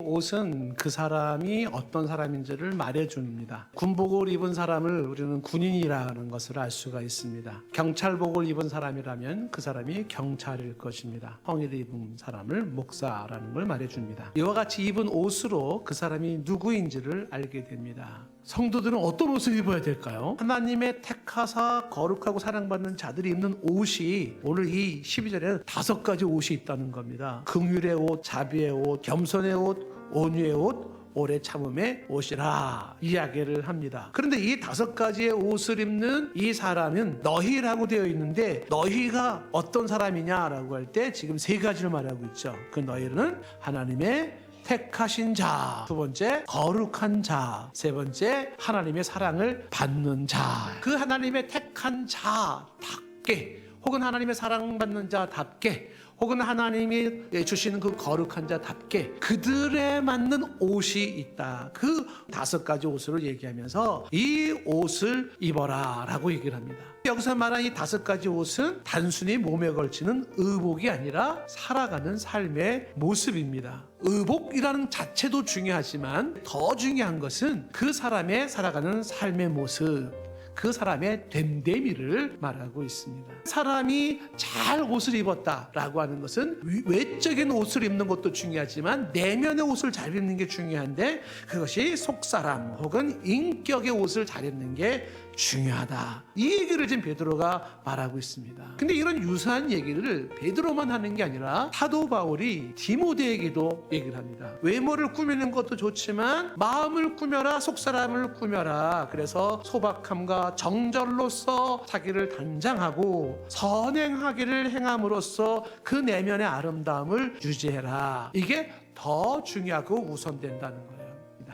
옷은 그 사람이 어떤 사람인지를 말해줍니다. 군복을 입은 사람을 우리는 군인이라는 것을 알 수가 있습니다. 경찰복을 입은 사람이라면 그 사람이 경찰일 것입니다. 홍의를 입은 사람을 목사라는 걸 말해줍니다. 이와 같이 입은 옷으로 그 사람이 누구인지를 알게 됩니다. 성도들은 어떤 옷을 입어야 될까요? 하나님의 택하사 거룩하고 사랑받는 자들이 입는 옷이 오늘 이 12절에는 5가지 옷이 있다는 겁니다. 긍휼의 옷, 자비의 옷, 겸손의 옷, 온유의 옷, 오래 참음의 옷이라 이야기를 합니다. 그런데 이 5가지의 옷을 입는 이 사람은 너희라고 되어 있는데 너희가 어떤 사람이냐라고 할 때 지금 3가지를 말하고 있죠. 그 너희는 하나님의 택하신 자, 2번째 거룩한 자, 3번째 하나님의 사랑을 받는 자. 그 하나님의 택한 자답게 혹은 하나님의 사랑받는 자답게 혹은 하나님이 주시는 그 거룩한 자답게 그들에 맞는 옷이 있다. 그 5가지 옷을 얘기하면서 이 옷을 입어라 라고 얘기를 합니다. 여기서 말한 이 5가지 옷은 단순히 몸에 걸치는 의복이 아니라 살아가는 삶의 모습입니다. 의복이라는 자체도 중요하지만 더 중요한 것은 그 사람의 살아가는 삶의 모습, 그 사람의 됨됨이를 말하고 있습니다. 사람이 잘 옷을 입었다라고 하는 것은 외적인 옷을 입는 것도 중요하지만 내면의 옷을 잘 입는 게 중요한데 그것이 속사람 혹은 인격의 옷을 잘 입는 게 중요하다. 이 얘기를 지금 베드로가 말하고 있습니다. 근데 이런 유사한 얘기를 베드로만 하는 게 아니라 사도 바울이 디모데에게도 얘기를 합니다. 외모를 꾸미는 것도 좋지만 마음을 꾸며라, 속사람을 꾸며라. 그래서 소박함과 정절로서 자기를 단장하고 선행하기를 행함으로써 그 내면의 아름다움을 유지해라. 이게 더 중요하고 우선된다는 거예요.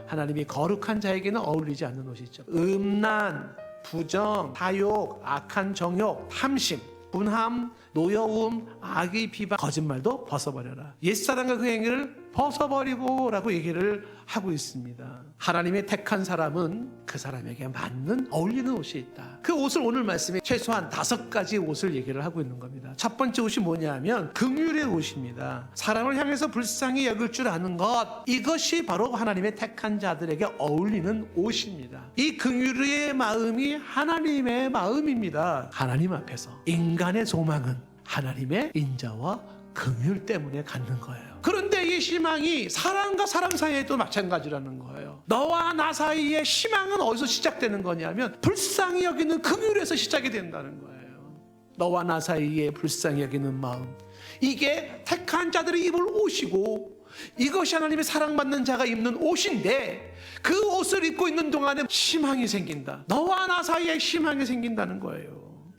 하나님이 거룩한 자에게는 어울리지 않는 옷이죠. 음란, 부정, 사욕, 악한 정욕, 탐심, 분함, 노여움, 악의 비방, 거짓말도 벗어버려라. 옛사람과 그 행위를 벗어버리고 라고 얘기를 하고 있습니다. 하나님의 택한 사람은 그 사람에게 맞는 어울리는 옷이 있다. 그 옷을 오늘 말씀에 최소한 5가지 옷을 얘기를 하고 있는 겁니다. 첫 번째 옷이 뭐냐면 긍휼의 옷입니다. 사람을 향해서 불쌍히 여길 줄 아는 것, 이것이 바로 하나님의 택한 자들에게 어울리는 옷입니다. 이 긍휼의 마음이 하나님의 마음입니다. 하나님 앞에서 인간의 소망은 하나님의 인자와 긍휼 때문에 갖는 거예요. 그런데 이 희망이 사람과 사람 사이에도 마찬가지라는 거예요. 너와 나 사이의 희망은 어디서 시작되는 거냐면 불쌍히 여기는 긍휼에서 시작이 된다는 거예요. 너와 나 사이에 불쌍히 여기는 마음, 이게 택한 자들이 입을 옷이고 이것이 하나님의 사랑받는 자가 입는 옷인데 그 옷을 입고 있는 동안에 희망이 생긴다. 너와 나 사이에 희망이 생긴다는 거예요.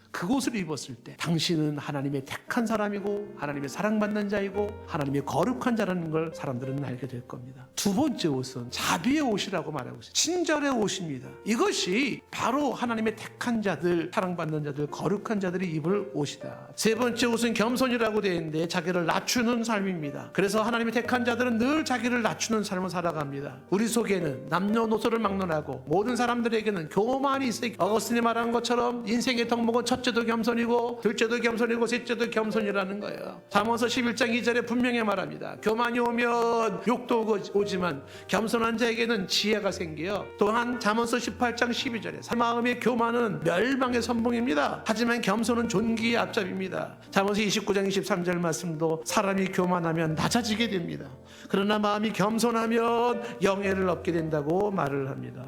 그것을 입었을 때 당신은 하나님의 택한 사람이고 하나님의 사랑받는 자이고 하나님의 거룩한 자라는 걸 사람들은 알게 될 겁니다. 2번째 옷은 자비의 옷이라고 말하고 있어요. 친절의 옷입니다. 이것이 바로 하나님의 택한 자들, 사랑받는 자들, 거룩한 자들이 입을 옷이다. 3번째 옷은 겸손이라고 되어 있는데 자기를 낮추는 삶입니다. 그래서 하나님의 택한 자들은 늘 자기를 낮추는 삶을 살아갑니다. 우리 속에는 남녀노소를 막론하고 모든 사람들에게는 교만이 있어요. 어거스틴이 말한 것처럼 인생의 덕목은 첫째도 겸손이고 둘째도 겸손이고 셋째도 겸손이라는 거예요. 잠언서 11장 2절에 분명히 말합니다. 교만이 오면 욕도 오지만 겸손한 자에게는 지혜가 생겨요. 또한 잠언서 18장 12절에 마음의 교만은 멸망의 선봉입니다. 하지만 겸손은 존귀의 앞잡입니다. 잠언서 29장 23절 말씀도 사람이 교만하면 낮아지게 됩니다. 그러나 마음이 겸손하면 영예를 얻게 된다고 말을 합니다.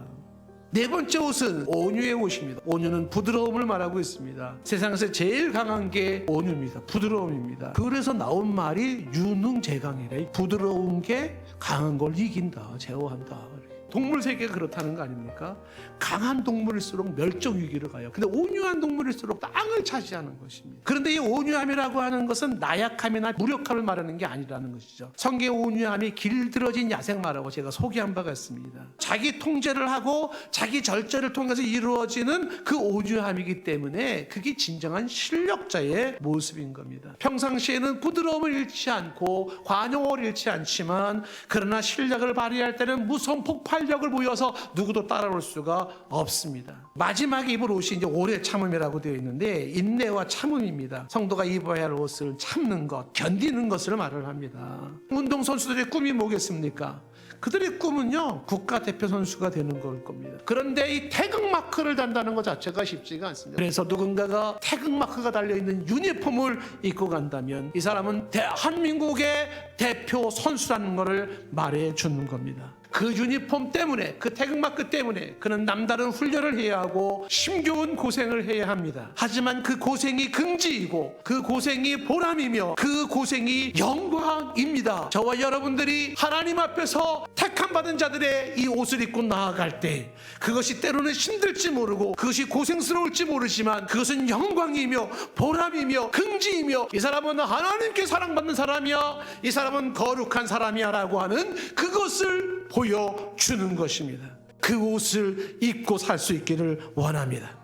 4번째 옷은 온유의 옷입니다. 온유는 부드러움을 말하고 있습니다. 세상에서 제일 강한 게 온유입니다. 부드러움입니다. 그래서 나온 말이 유능제강이래. 부드러운 게 강한 걸 이긴다, 제어한다. 동물 세계가 그렇다는 거 아닙니까? 강한 동물일수록 멸종 위기를 가요. 근데 온유한 동물일수록 땅을 차지하는 것입니다. 그런데 이 온유함이라고 하는 것은 나약함이나 무력함을 말하는 게 아니라는 것이죠. 성경의 온유함이 길들어진 야생마라고 제가 소개한 바가 있습니다. 자기 통제를 하고 자기 절제를 통해서 이루어지는 그 온유함이기 때문에 그게 진정한 실력자의 모습인 겁니다. 평상시에는 부드러움을 잃지 않고 관용을 잃지 않지만 그러나 실력을 발휘할 때는 무서운 폭발 활력을 보여서 누구도 따라올 수가 없습니다. 마지막에 입을 옷이 이제 오래 참음이라고 되어 있는데 인내와 참음입니다. 성도가 입어야 할 옷을 참는 것, 견디는 것을 말을 합니다. 운동선수들의 꿈이 뭐겠습니까? 그들의 꿈은요, 국가대표 선수가 되는 걸 겁니다. 그런데 이 태극마크를 단다는 것 자체가 쉽지가 않습니다. 그래서 누군가가 태극마크가 달려있는 유니폼을 입고 간다면 이 사람은 대한민국의 대표 선수라는 것을 말해주는 겁니다. 그 유니폼 때문에, 그 태극마크 때문에 그는 남다른 훈련을 해야 하고 힘겨운 고생을 해야 합니다. 하지만 그 고생이 긍지이고 그 고생이 보람이며 그 고생이 영광입니다. 저와 여러분들이 하나님 앞에서 택함 받은 자들의 이 옷을 입고 나아갈 때 그것이 때로는 힘들지 모르고 그것이 고생스러울지 모르지만 그것은 영광이며 보람이며 긍지이며 이 사람은 하나님께 사랑받는 사람이야, 이 사람은 거룩한 사람이야 라고 하는 그것을 보여주는 것입니다. 그 옷을 입고 살 수 있기를 원합니다.